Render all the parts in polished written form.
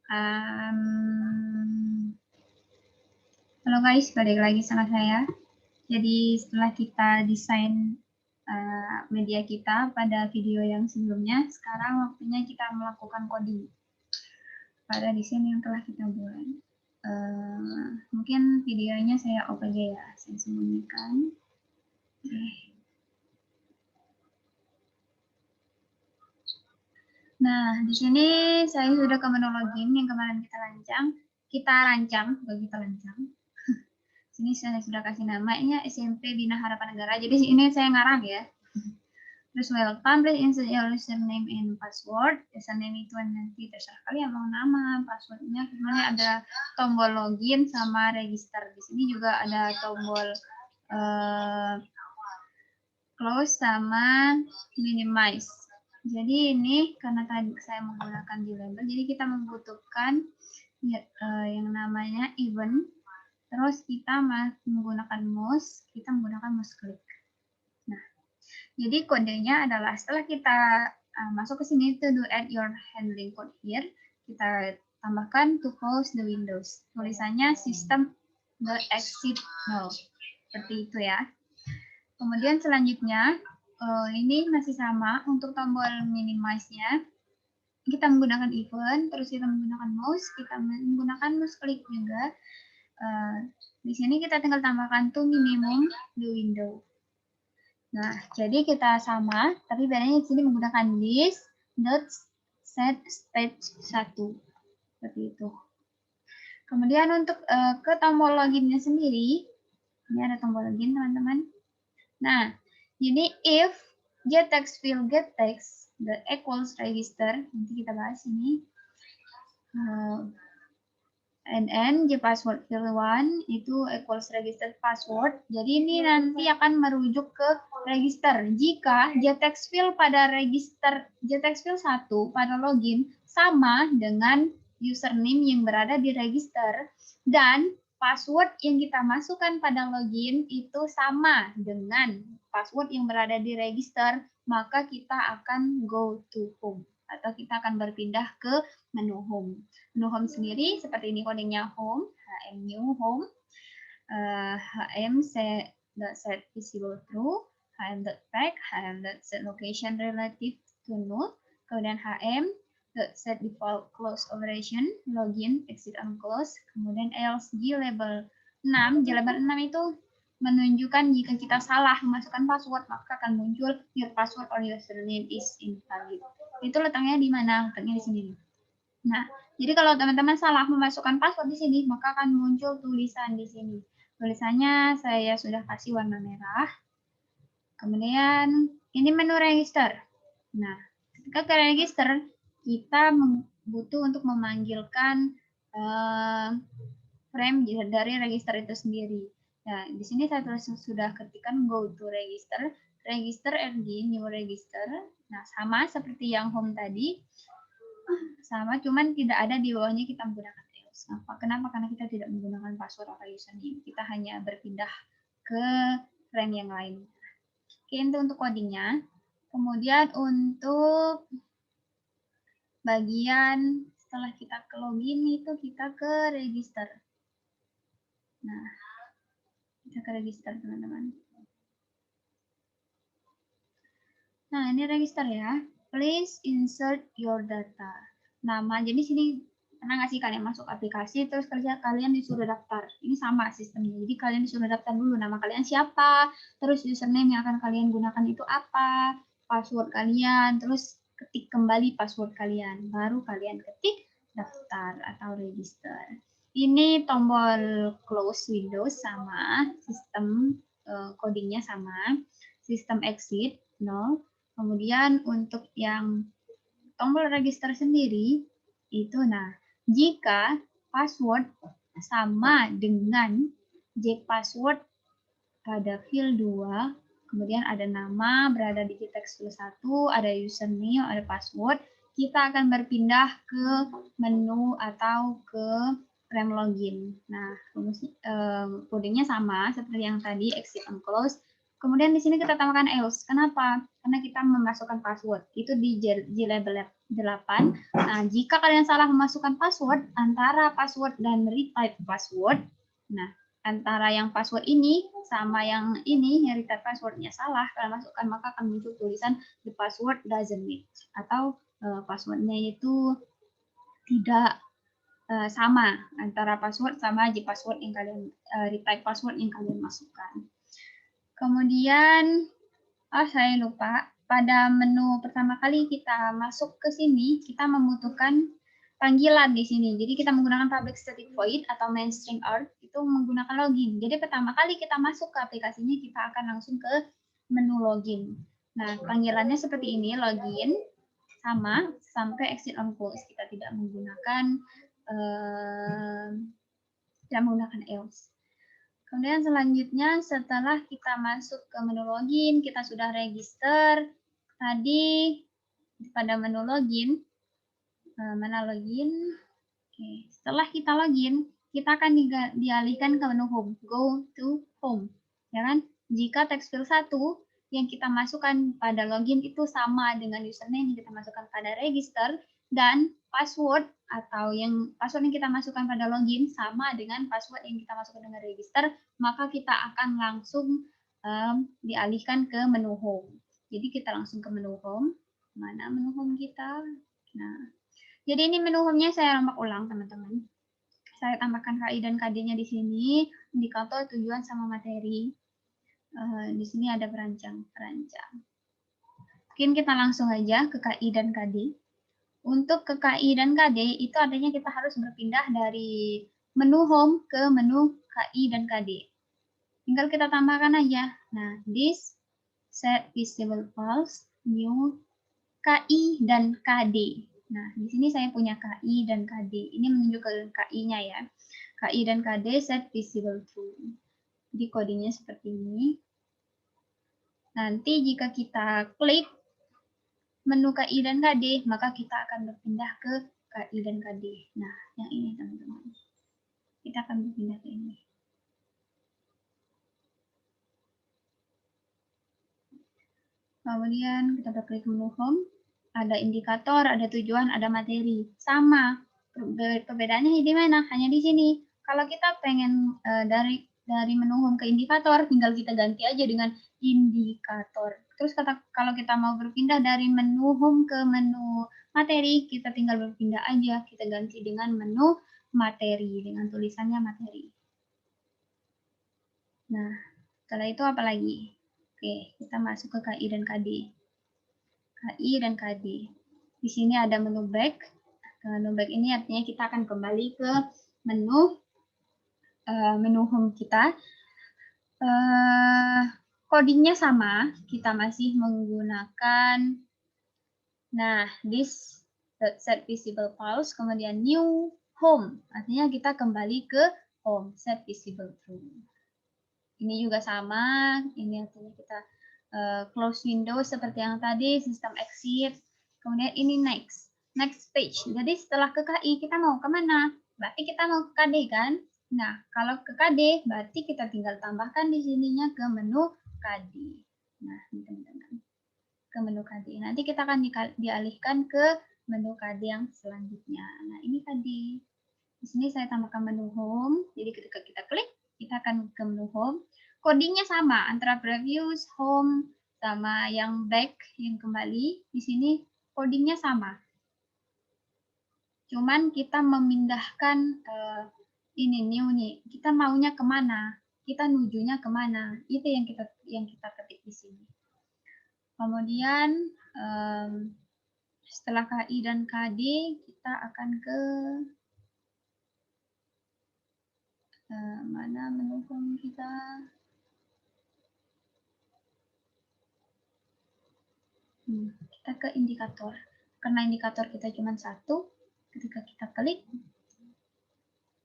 Halo guys, balik lagi sama saya. Jadi setelah kita desain media kita pada video yang sebelumnya, sekarang waktunya kita melakukan coding pada desain yang telah kita buat. Mungkin videonya saya off aja ya, saya sembunyikan. Nah, di sini saya sudah ke menu login yang kemarin kita rancang. Sini saya sudah kasih namanya SMP Bina Harapan Negara. Jadi ini saya ngarang ya. Terus welcome, please insert your username and password. Username itu nanti terserah kalian mau nama, passwordnya. Kemudian ada tombol login sama register. Di sini juga ada tombol close sama minimize. Jadi ini karena tadi saya menggunakan di label, jadi kita membutuhkan yang namanya event. Terus kita menggunakan mouse, menggunakan mouse click. Nah, jadi kodenya adalah setelah kita masuk ke sini to do add your handling code here, kita tambahkan to close the windows. Tulisannya system the exit null. Seperti itu ya. Kemudian selanjutnya, ini masih sama untuk tombol minimize-nya. Kita menggunakan event, terus kita menggunakan mouse, kita menggunakan mouse click juga. Di sini kita tinggal tambahkan to minimum the window. Nah, jadi kita sama, tapi bedanya di sini menggunakan this dot set stage 1. Seperti itu. Kemudian untuk ke tombol loginnya sendiri, ini ada tombol login teman-teman. Nah, jadi if getText field getText the equals register, nanti kita bahas ini. And password field 1 itu equals register password. Jadi ini nanti akan merujuk ke register. Jika getText field pada register getText field 1 pada login sama dengan username yang berada di register dan password yang kita masukkan pada login itu sama dengan password yang berada di register, maka kita akan go to home atau kita akan berpindah ke menu home. Menu home sendiri seperti ini kodenya home, hm new home, hm set visible true, hm.pack, hm.set location relative to null, kemudian hm set default close operation, login, exit on close, kemudian else glabel 6. Glabel 6 itu menunjukkan jika kita salah memasukkan password, maka akan muncul your password or username is invalid. Itu letaknya di mana? Letaknya di sini. Nah, jadi kalau teman-teman salah memasukkan password di sini, maka akan muncul tulisan di sini. Tulisannya saya sudah kasih warna merah. Kemudian ini menu register. Nah, ketika ke register, kita butuh untuk memanggilkan frame dari register itu sendiri. Nah, di sini saya tulis sudah ketikkan go to register, register rg new register. Nah, sama seperti yang home tadi, sama, cuman tidak ada di bawahnya kita menggunakan else. Kenapa? Karena kita tidak menggunakan password atau username. Kita hanya berpindah ke frame yang lain. Oke, itu untuk codingnya. Kemudian untuk bagian setelah kita ke login itu kita ke register. Nah, kita ke register teman-teman. Nah, ini register ya. Please insert your data. Nama, jadi sini pernah nggak sih kalian masuk aplikasi terus kalian disuruh daftar. Ini sama sistemnya. Jadi kalian disuruh daftar dulu nama kalian siapa, terus username yang akan kalian gunakan itu apa, password kalian, terus ketik kembali password kalian. Baru kalian ketik daftar atau register. Ini tombol close Windows sama, sistem codingnya sama, sistem exit 0. Kemudian untuk yang tombol register sendiri itu, nah, jika password sama dengan password pada field 2, kemudian ada nama berada di getText field 1, ada username, ada password, kita akan berpindah ke menu atau ke frame login. Nah, kodenya sama seperti yang tadi, exit and close. Kemudian di sini kita tambahkan else. Kenapa? karena kita memasukkan password. Itu di J-label 8. Nah, jika kalian salah memasukkan password antara password dan retype password, nah antara yang password ini sama yang ini, yang retype passwordnya salah, kalian masukkan, maka akan muncul tulisan the password doesn't match, atau passwordnya itu tidak sama antara password sama password yang kalian retype password yang kalian masukkan. Kemudian saya lupa, pada menu pertama kali kita masuk ke sini, kita membutuhkan panggilan di sini. Jadi kita menggunakan public static void atau main string out itu menggunakan login. Jadi pertama kali kita masuk ke aplikasinya, kita akan langsung ke menu login. Nah, panggilannya seperti ini, login sama sampai exit on close. Kita tidak menggunakan else. Kemudian selanjutnya setelah kita masuk ke menu login, kita sudah register. Tadi pada menu login, mana login? Oke, setelah kita login, kita akan dialihkan ke menu home. Go to home. Ya kan? Jika text field 1 yang kita masukkan pada login itu sama dengan username yang kita masukkan pada register, dan password atau password yang kita masukkan pada login sama dengan password yang kita masukkan dengan register, maka kita akan langsung dialihkan ke menu home. Jadi kita langsung ke menu home. Mana menu home kita? Nah, jadi ini menu home-nya saya rombak ulang, teman-teman. Saya tambahkan KI dan KD-nya di sini, indikator, tujuan, sama materi. Di sini ada perancang. Mungkin kita langsung aja ke KI dan KD. Untuk ke KI dan KD, itu artinya kita harus berpindah dari menu home ke menu KI dan KD. Tinggal kita tambahkan aja. Nah, this set visible false, new KI dan KD. Nah, di sini saya punya KI dan KD. Ini menunjukkan KI-nya ya. KI dan KD set visible true. Jadi kodenya seperti ini. Nanti jika kita klik menu KI dan KD, maka kita akan berpindah ke KI dan KD. Nah, yang ini teman-teman. Kita akan berpindah ke ini. Kemudian kita klik menu home, ada indikator, ada tujuan, ada materi. Sama. Perbedaannya di mana? Hanya di sini. Kalau kita pengen dari menu home ke indikator, tinggal kita ganti aja dengan indikator. Terus kalau kita mau berpindah dari menu home ke menu materi, kita tinggal berpindah aja. Kita ganti dengan menu materi, dengan tulisannya materi. Nah, setelah itu apa lagi? Oke, kita masuk ke KI dan KD. KI dan KD. Di sini ada menu back. Menu back ini artinya kita akan kembali ke menu home kita. Codingnya sama, kita masih menggunakan this set visible false, kemudian new home, artinya kita kembali ke home, set visible true. Ini juga sama, ini artinya kita close window seperti yang tadi, system exit, kemudian ini next page. Jadi setelah ke KI kita mau kemana? Berarti kita mau ke KD kan? Nah, kalau ke KD, berarti kita tinggal tambahkan di sininya ke menu KD. Nah, ini teman-teman. Ke menu KD. Nanti kita akan dialihkan ke menu KD yang selanjutnya. Nah, ini KD. Di sini saya tambahkan menu home. Jadi ketika kita klik, kita akan ke menu home. Codingnya sama antara previous, home, sama yang back, yang kembali. Di sini codingnya sama. Cuman kita memindahkan ini new nih. Kita maunya kemana? Kita nujunya kemana? Itu yang kita ketik di sini. Kemudian setelah KI dan KD, kita akan ke mana menu home kita? Kita ke indikator. Karena indikator kita cuma satu, ketika kita klik,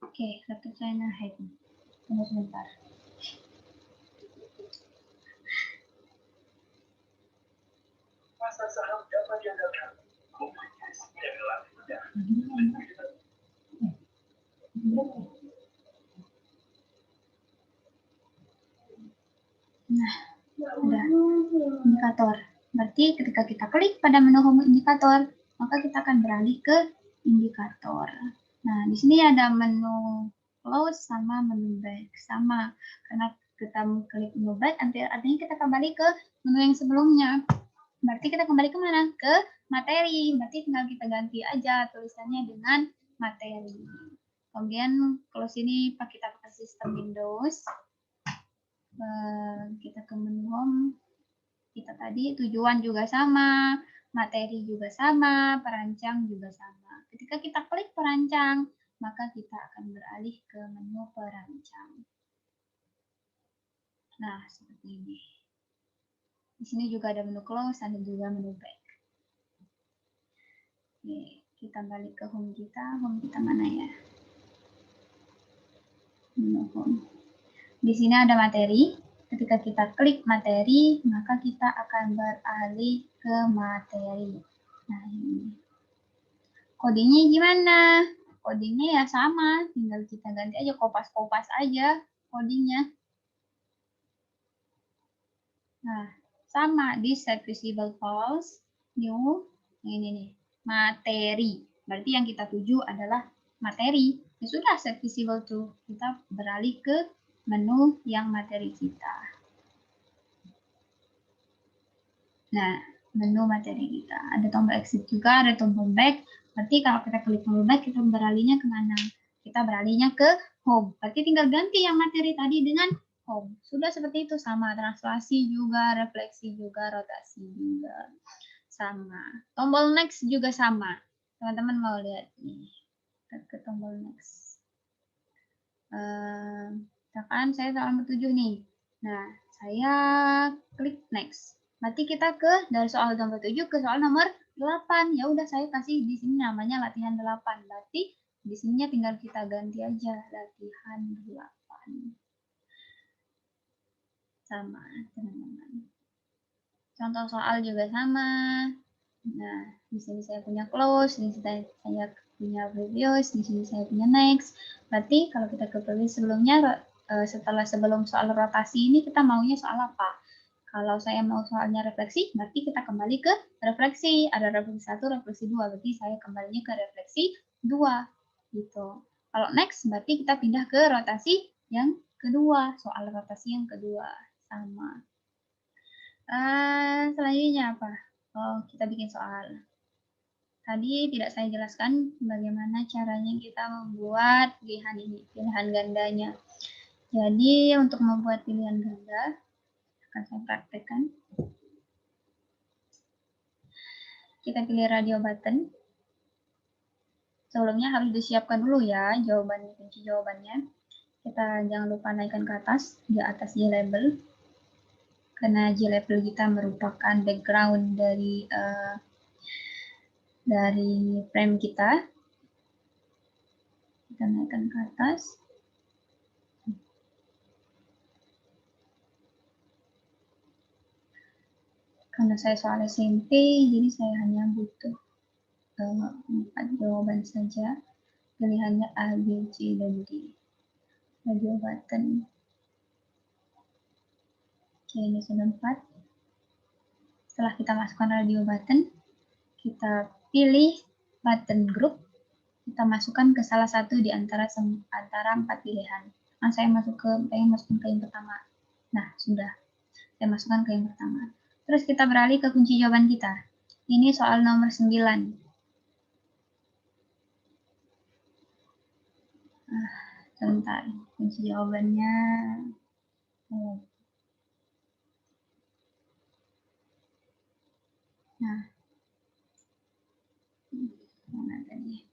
oke, laptop saya nge-hide. Tunggu sebentar. Pasar saham dapat diandalkan. Nah, udah indikator. Berarti ketika kita klik pada menu home indikator, maka kita akan beralih ke indikator. Nah, di sini ada menu close sama menu back. Sama, karena kita klik menu back, artinya kita kembali ke menu yang sebelumnya. Berarti kita kembali ke mana? Ke materi. Berarti tinggal kita ganti aja tulisannya dengan materi. Kemudian kalau sini kita pakai sistem Windows. Kita ke menu home. Kita tadi tujuan juga sama, materi juga sama, perancang juga sama. Ketika kita klik perancang, maka kita akan beralih ke menu perancang. Nah, seperti ini. Di sini juga ada menu close, ada juga menu back. Oke, kita balik ke home kita. Home kita mana ya? Menu home. Di sini ada materi. Ketika kita klik materi, maka kita akan beralih ke materi. Nah, ini. Codingnya gimana? Codingnya ya sama, tinggal kita ganti aja, kopas-kopas aja codingnya. Nah, sama di set visible false, new, ini nih, materi. Berarti yang kita tuju adalah materi. Ya sudah, set visible to, kita beralih ke menu yang materi kita. Nah, menu materi kita. Ada tombol exit juga, ada tombol back. Berarti kalau kita klik tombol back, kita beralihnya kemana? Kita beralihnya ke home. Berarti tinggal ganti yang materi tadi dengan home. Sudah seperti itu, sama. Translasi juga, refleksi juga, rotasi juga. Sama. Tombol next juga sama. Teman-teman mau lihat nih. Ke tombol next. Misalkan saya soal nomor 7 nih. Nah, saya klik next. Berarti kita dari soal nomor 7 ke soal nomor 8. Ya udah, saya kasih di sini namanya latihan 8. Berarti di sininya tinggal kita ganti aja latihan 8. Sama, teman-teman. Contoh soal juga sama. Nah, di sini saya punya close, di sini saya punya previous, di sini saya punya next. Berarti kalau kita ke previous sebelumnya, sebelum soal rotasi ini kita maunya soal apa? Kalau saya mau soalnya refleksi, berarti kita kembali ke refleksi. Ada refleksi 1, refleksi 2. Berarti saya kembalinya ke refleksi 2. Gitu. Kalau next, berarti kita pindah ke rotasi yang kedua. Soal rotasi yang kedua. Sama. Selanjutnya apa? Oh, kita bikin soal. Tadi tidak saya jelaskan bagaimana caranya kita membuat pilihan ini, pilihan gandanya. Jadi untuk membuat pilihan ganda, akan saya praktekkan. Kita pilih radio button. Sebelumnya harus disiapkan dulu ya kunci jawabannya. Kita jangan lupa naikkan ke atas, di atas J-label. Karena J-label kita merupakan background dari frame kita. Kita naikkan ke atas. Karena saya soal SMP, jadi saya hanya butuh 4 jawaban saja. Pilihannya A, B, C, dan D. Radio button. Oke, ini sudah 4. Setelah kita masukkan radio button, kita pilih button group. Kita masukkan ke salah satu di antara 4 pilihan. Nah, saya masukkan ke yang pertama. Nah, sudah. Saya masukkan ke yang pertama. Terus kita beralih ke kunci jawaban kita. Ini soal nomor 9. Sebentar, kunci jawabannya. Nah, mana tadi?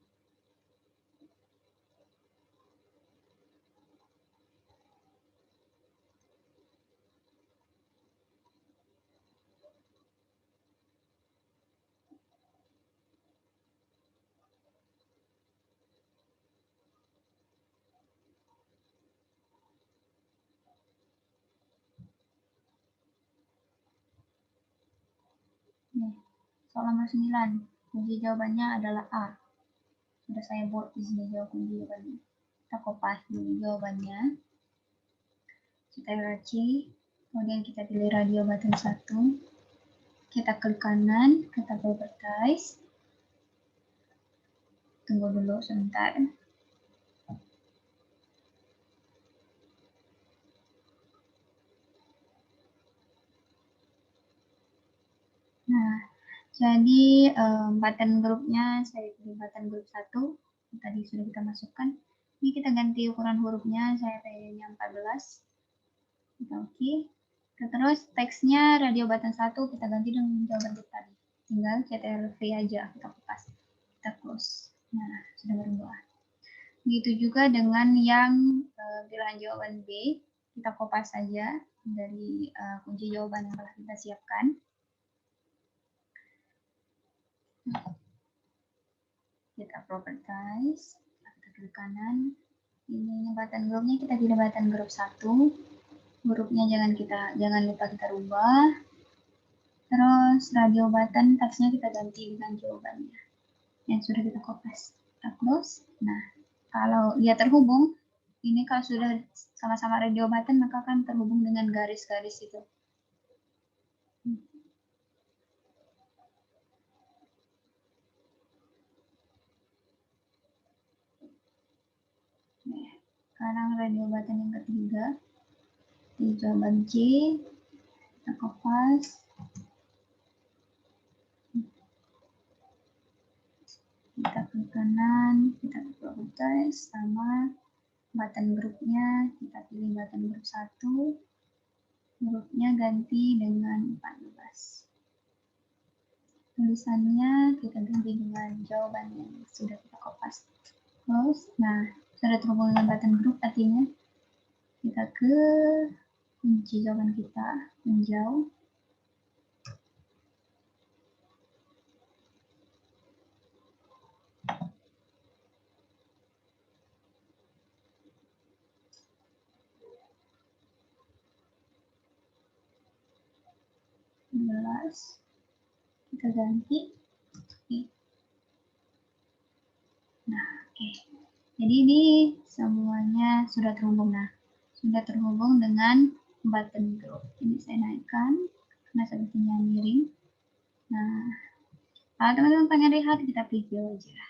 Nih, soal nomor 9. Kunci jawabannya adalah A. Sudah saya buat di sini kunci jawabannya. Kita copy dulu jawabannya. Kita RC, kemudian kita pilih radio button 1. Kita klik kanan, kita properties. Tunggu dulu sebentar. Nah, jadi button grupnya saya pilih button grup 1. Tadi sudah kita masukkan. Ini kita ganti ukuran hurufnya, saya pilihnya 14. Kita oke. Terus teksnya radio button 1 kita ganti dengan jawaban kita tadi. Tinggal CTRL-V aja, kita kopas. Kita close. Nah, sudah berubah. Begitu juga dengan yang pilihan jawaban B, kita kopas saja dari kunci jawaban yang telah kita siapkan. Kita properties, kita klik kanan. Ini button grupnya kita pilih button grup 1. Hurufnya jangan lupa kita rubah. Terus radio button teksnya kita ganti dengan jawabannya yang sudah kita kopas. Kita close. Nah, kalau dia terhubung, ini kalau sudah sama-sama radio button maka akan terhubung dengan garis-garis itu. Nah, sekarang radio button yang ketiga di jawaban C, kita kopas. Kita klik kanan, kita klik properties, sama button grupnya, kita pilih button grup 1, hurufnya ganti dengan 14. Tulisannya kita ganti dengan jawaban yang sudah kita kopas. Close. Nah, sudah terhubung dengan button grup, artinya kita ke kunci jawaban kita, menjauh. Kita ganti. Nah, oke. Jadi ini semuanya sudah terhubung. Nah, sudah terhubung dengan button group. Ini saya naikkan karena sepertinya miring. Nah, kalau teman-teman pengen lihat, kita preview aja.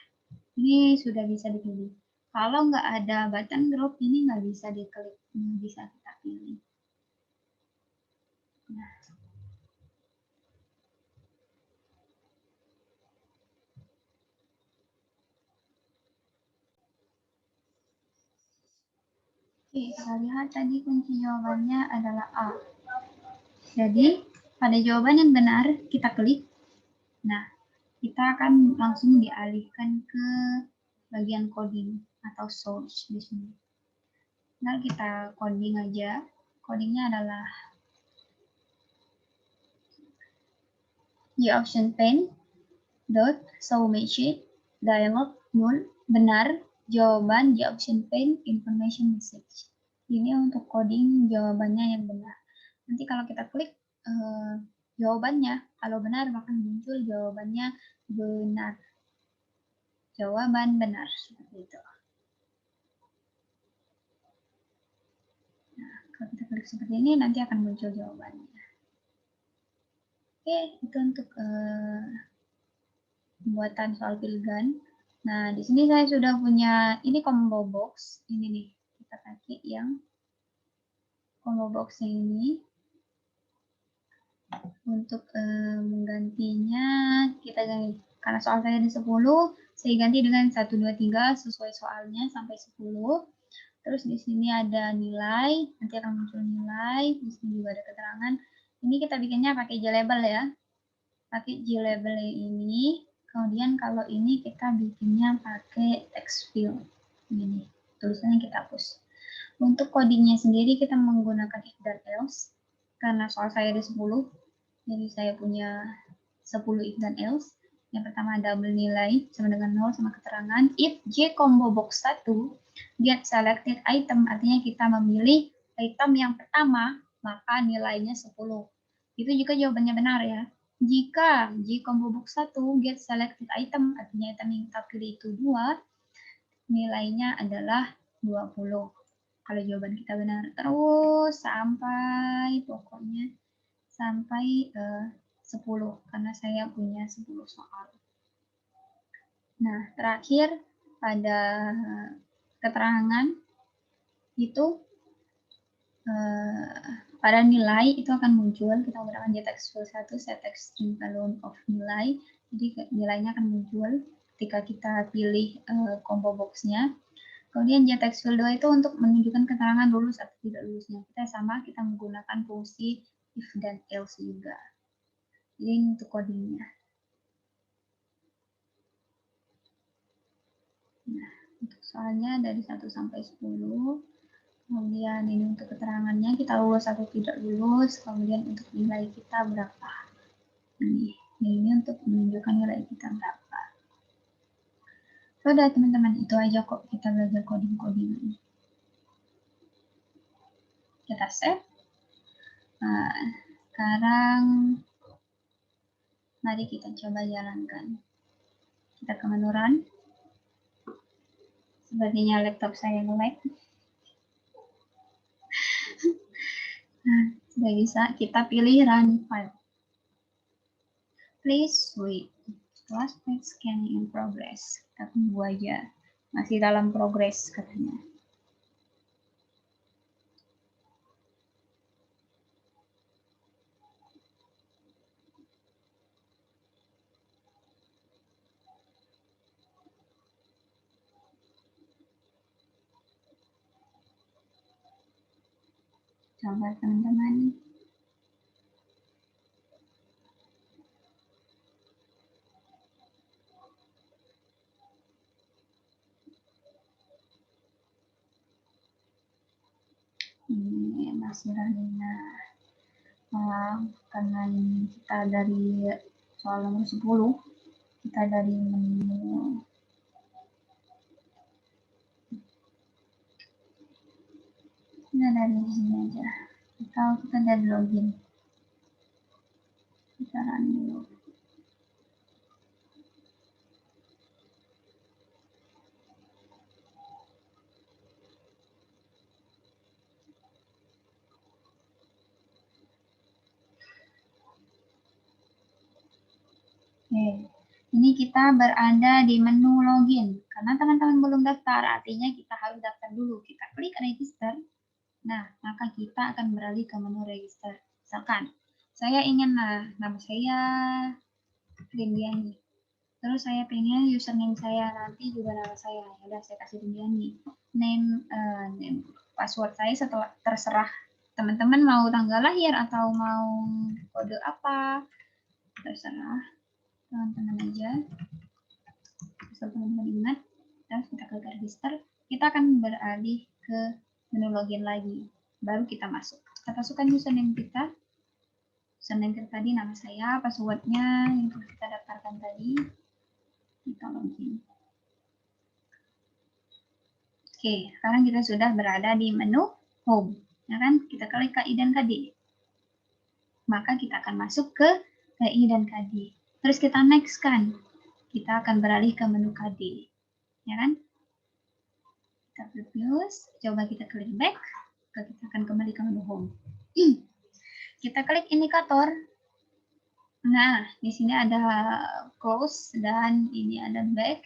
Ini sudah bisa dipilih. Kalau nggak ada button group, ini nggak bisa diklik, nggak bisa kita pilih. Nah, oke, kita lihat tadi kunci jawabannya adalah A. Jadi, pada jawaban yang benar, kita klik. Nah, kita akan langsung dialihkan ke bagian coding atau source di sini. Nah, kita coding aja. Codingnya adalah the option pane dot show message dialog null benar jawaban the option pane information message. Ini untuk coding jawabannya yang benar. Nanti kalau kita klik jawabannya, kalau benar maka muncul jawabannya benar. Jawaban benar seperti itu. Nah, kalau kita klik seperti ini nanti akan muncul jawabannya. Oke, itu untuk pembuatan soal pilihan. Nah, di sini saya sudah punya ini combo box. Ini nih, kita pakai yang combo box ini. Untuk menggantinya, kita ganti. Karena soal saya ada 10, saya ganti dengan 1, 2, 3 sesuai soalnya sampai 10. Terus di sini ada nilai, nanti akan muncul nilai. Di sini juga ada keterangan. Ini kita bikinnya pakai JLabel ya. Pakai JLabel ini. Kemudian kalau ini kita bikinnya pakai text field. Ini tulisannya kita hapus. Untuk codingnya sendiri kita menggunakan if dan else. Karena soal saya ada 10. Jadi saya punya 10 if dan else. Yang pertama double nilai sama dengan 0 sama keterangan. If J combo box 1 get selected item, artinya kita memilih item yang pertama, maka nilainya 10. Itu jika jawabannya benar ya. Jika J combo box 1 get selected item, artinya item yang kita pilih itu 2, nilainya adalah 20. Kalau jawaban kita benar. Terus sampai pokoknya sampai 10 karena saya punya 10 soal. Nah, terakhir pada keterangan itu pada nilai itu akan muncul, kita menggunakan getTextField 1 setText string value of nilai, jadi nilainya akan muncul ketika kita pilih combo box-nya. Kemudian getTextField 2 itu untuk menunjukkan keterangan lulus atau tidak lulusnya. Kita menggunakan fungsi if dan else juga. Jadi ini untuk codingnya. Nah, untuk soalnya dari 1 sampai 10. Kemudian ini untuk keterangannya kita lulus atau tidak lulus. Kemudian untuk nilai kita berapa. Ini untuk menunjukkan nilai kita berapa. Sudah teman-teman, itu aja kok kita belajar coding-coding. Kita save. Nah, sekarang mari kita coba jalankan. Kita ke menu run. Sepertinya laptop saya nge-lag. Nah, sudah bisa. Kita pilih run file. Please wait. Last page scanning in progress. Kita tunggu aja. Masih dalam progress katanya. Coba teman-teman. Ini masih running. Karena ini kita dari soal nomor 10, kita dari menu dari sini aja. Kita dari login. Kita run dulu. Oke, ini kita berada di menu login. Karena teman-teman belum daftar, artinya kita harus daftar dulu. Kita klik register. Nah, maka kita akan beralih ke menu register. Misalkan, saya ingin nama saya Rindiani. Terus saya pengen username saya nanti juga nama saya. Ya udah saya kasih Rindiani. Name password saya setelah terserah teman-teman mau tanggal lahir atau mau kode apa. Terserah teman-teman aja. Asal teman-teman ingat. Terus kita klik register. Kita akan beralih ke menu login lagi. Baru kita masuk. Kita masukkan username kita. Username kita tadi nama saya, passwordnya yang kita daftarkan tadi. Kita login. Oke, sekarang kita sudah berada di menu home. Ya kan? Kita klik KI dan KD. Maka kita akan masuk ke KI dan KD. Terus kita next kan. Kita akan beralih ke menu KD. Ya kan? Kita previous, coba kita klik back. Kita akan kembali ke menu home. Kita klik indikator. Nah, di sini ada close dan ini ada back.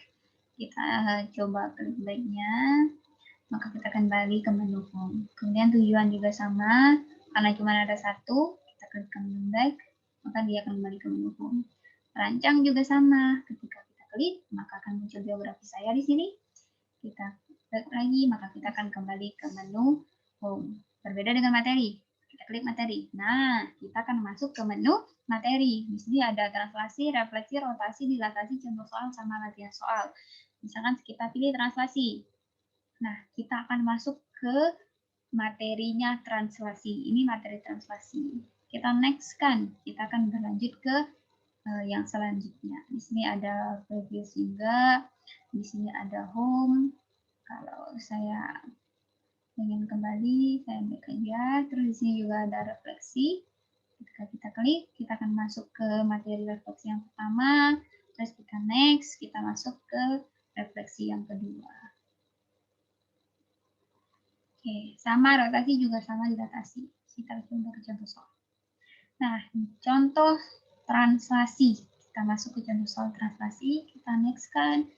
Kita coba klik back-nya. Maka kita akan balik ke menu home. Kemudian tujuan juga sama. Karena cuma ada satu, kita klik ke menu back. Maka dia akan kembali ke menu home. Rancang juga sama. Ketika kita klik, maka akan muncul biografi saya di sini. Kita klik lagi, maka kita akan kembali ke menu home. Berbeda dengan materi. Kita klik materi. Nah, kita akan masuk ke menu materi. Di sini ada translasi, refleksi, rotasi, dilatasi, contoh soal, sama latihan soal. Misalkan kita pilih translasi. Nah, kita akan masuk ke materinya translasi. Ini materi translasi. Kita next kan. Kita akan berlanjut ke yang selanjutnya. Di sini ada previous juga. Di sini ada home. Kalau saya ingin kembali, saya back aja. Terus di sini juga ada refleksi. Ketika kita klik, kita akan masuk ke materi refleksi yang pertama. Terus kita next, kita masuk ke refleksi yang kedua. Oke, sama rotasi juga sama dilatasi. Kita coba ke contoh soal. Nah, contoh translasi. Kita masuk ke contoh soal translasi, kita next kan.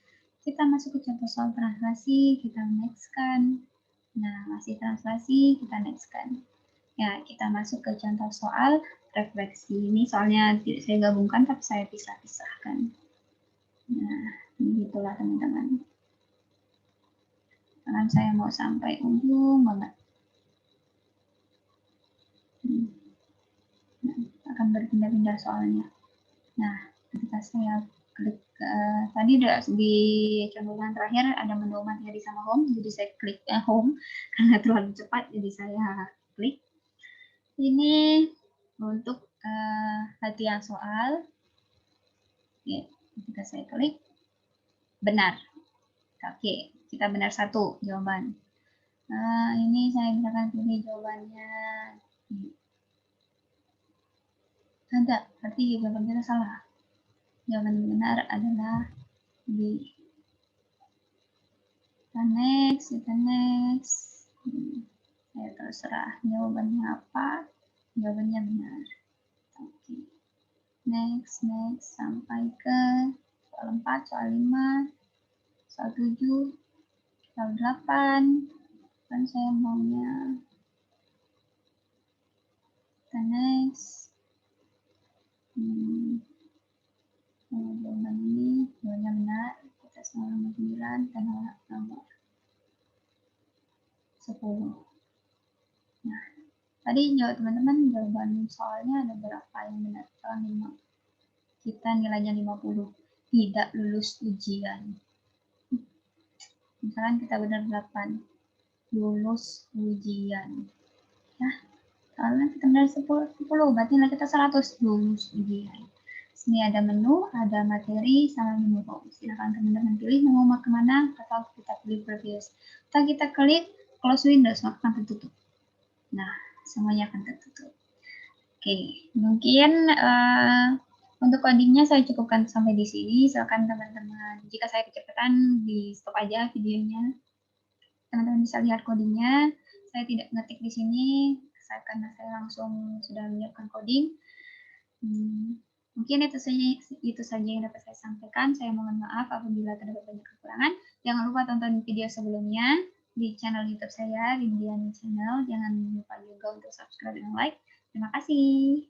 Kita masuk ke contoh soal translasi, kita next kan. Nah, masih translasi, kita next kan. Ya, kita masuk ke contoh soal refleksi. Ini soalnya tidak saya gabungkan, tapi saya pisah-pisahkan. Nah, begitulah teman-teman. Karena saya mau sampai ujung banget. Nah, akan berpindah-pindah soalnya. Nah, ketika saya klik tadi udah di contohan terakhir ada menu materi sama home, jadi saya klik home karena terlalu cepat, jadi saya klik. Ini untuk latihan soal. Ya, ketika saya klik benar. Oke, kita benar satu jawaban. Nah, ini saya misalkan pilih jawabannya. Ada, berarti jawaban kita salah. Jawaban yang benar adalah B. Kita next. Ya terserah jawabannya apa. Jawabannya benar. Oke. Next sampai ke soal 4, soal 5, soal 7, soal 8. Kan saya maunya kita next. Jawaban ini jawabannya benar. Kita nomor 9 dan nomor 10. Nah, tadi jawab teman-teman jawaban soalnya ada berapa yang benar? 5. Kita nilainya 50. Tidak lulus ujian. Misalkan kita benar 8. Lulus ujian. Ya, soalnya kita benar 10. Berarti nilai kita 100. Lulus ujian. Sini ada menu, ada materi, sama menu home. Silahkan teman-teman pilih mau kemana, atau kita pilih previous. Atau kita klik close Windows, maka akan tertutup. Nah, semuanya akan tertutup. Oke, mungkin untuk codingnya saya cukupkan sampai di sini. Silakan teman-teman, jika saya kecepatan, di stop aja videonya. Teman-teman bisa lihat codingnya. Saya tidak ngetik di sini, karena saya langsung sudah menyiapkan coding. Mungkin itu saja yang dapat saya sampaikan. Saya mohon maaf apabila terdapat banyak kekurangan. Jangan lupa tonton video sebelumnya di channel YouTube saya, Rindiani Channel. Jangan lupa juga untuk subscribe dan like. Terima kasih.